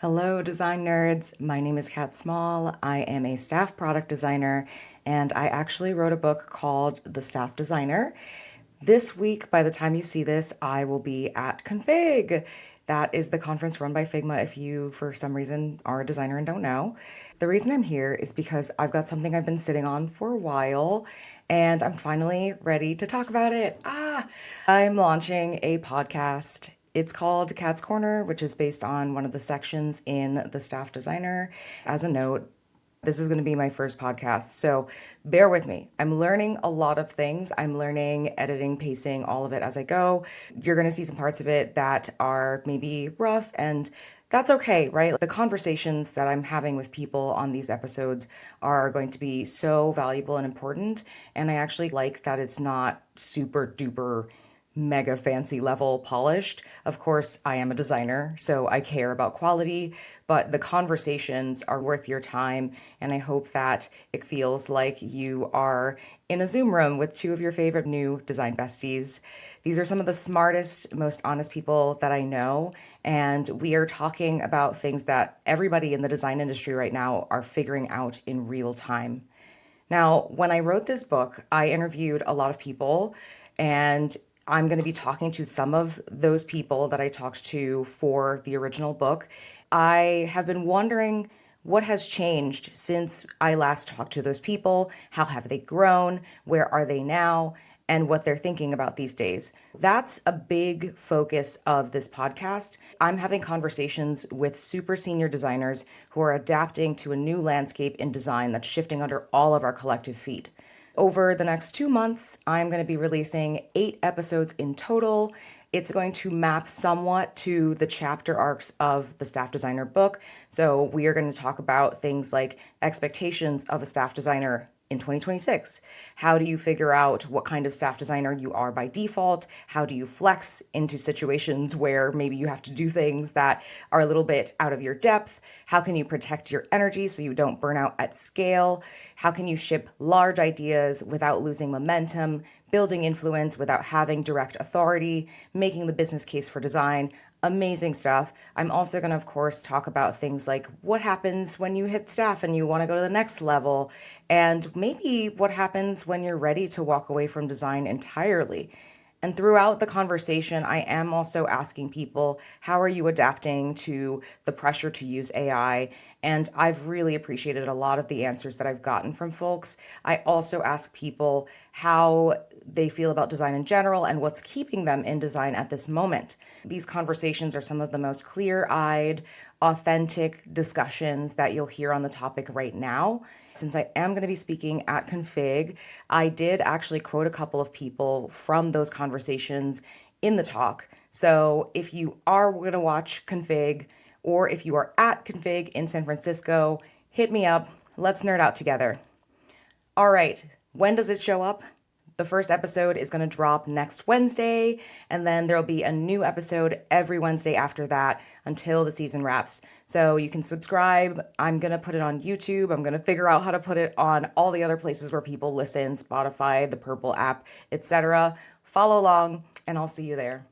Hello, design nerds. My name is Catt Small. I am a staff product designer, and I actually wrote a book called The Staff Designer. This week, by the time you see this, I will be at Config. That is the conference run by Figma if you, for some reason, are a designer and don't know. The reason I'm here is because I've got something I've been sitting on for a while, and I'm finally ready to talk about it. I'm launching a podcast. It's called Catt's Corner, which is based on one of the sections in The Staff Designer. As a note, this is going to be my first podcast, so bear with me. I'm learning a lot of things. I'm learning editing, pacing, all of it as I go. You're going to see some parts of it that are maybe rough, and that's okay, right? The conversations that I'm having with people on these episodes are going to be so valuable and important, and I actually like that it's not super duper mega fancy level polished. Of course, I am a designer, so I care about quality, but the conversations are worth your time, and I hope that it feels like you are in a Zoom room with two of your favorite new design besties. These are some of the smartest, most honest people that I know, and we are talking about things that everybody in the design industry right now are figuring out in real time. Now, when I wrote this book, I interviewed a lot of people, and I'm going to be talking to some of those people that I talked to for the original book. I have been wondering what has changed since I last talked to those people. How have they grown? Where are they now? And what they're thinking about these days. That's a big focus of this podcast. I'm having conversations with super senior designers who are adapting to a new landscape in design that's shifting under all of our collective feet. Over the next 2 months, I'm going to be releasing 8 episodes in total. It's going to map somewhat to the chapter arcs of the staff designer book. So we are going to talk about things like expectations of a staff designer in 2026. How do you figure out what kind of staff designer you are by default? How do you flex into situations where maybe you have to do things that are a little bit out of your depth? How can you protect your energy so you don't burn out at scale? How can you ship large ideas without losing momentum, building influence without having direct authority, making the business case for design? Amazing stuff. I'm also going to, of course, talk about things like what happens when you hit staff and you want to go to the next level, and maybe what happens when you're ready to walk away from design entirely. And throughout the conversation, I am also asking people, how are you adapting to the pressure to use AI? And I've really appreciated a lot of the answers that I've gotten from folks. I also ask people how they feel about design in general and what's keeping them in design at this moment. These conversations are some of the most clear-eyed, authentic discussions that you'll hear on the topic right now. Since I am going to be speaking at Config, I did actually quote a couple of people from those conversations in the talk. So if you are going to watch Config, or if you are at Config in San Francisco, hit me up. Let's nerd out together. All right, when does it show up? The first episode is going to drop next Wednesday, and then there'll be a new episode every Wednesday after that until the season wraps. So you can subscribe. I'm going to put it on YouTube. I'm going to figure out how to put it on all the other places where people listen, Spotify, the Purple app, etc. Follow along, and I'll see you there.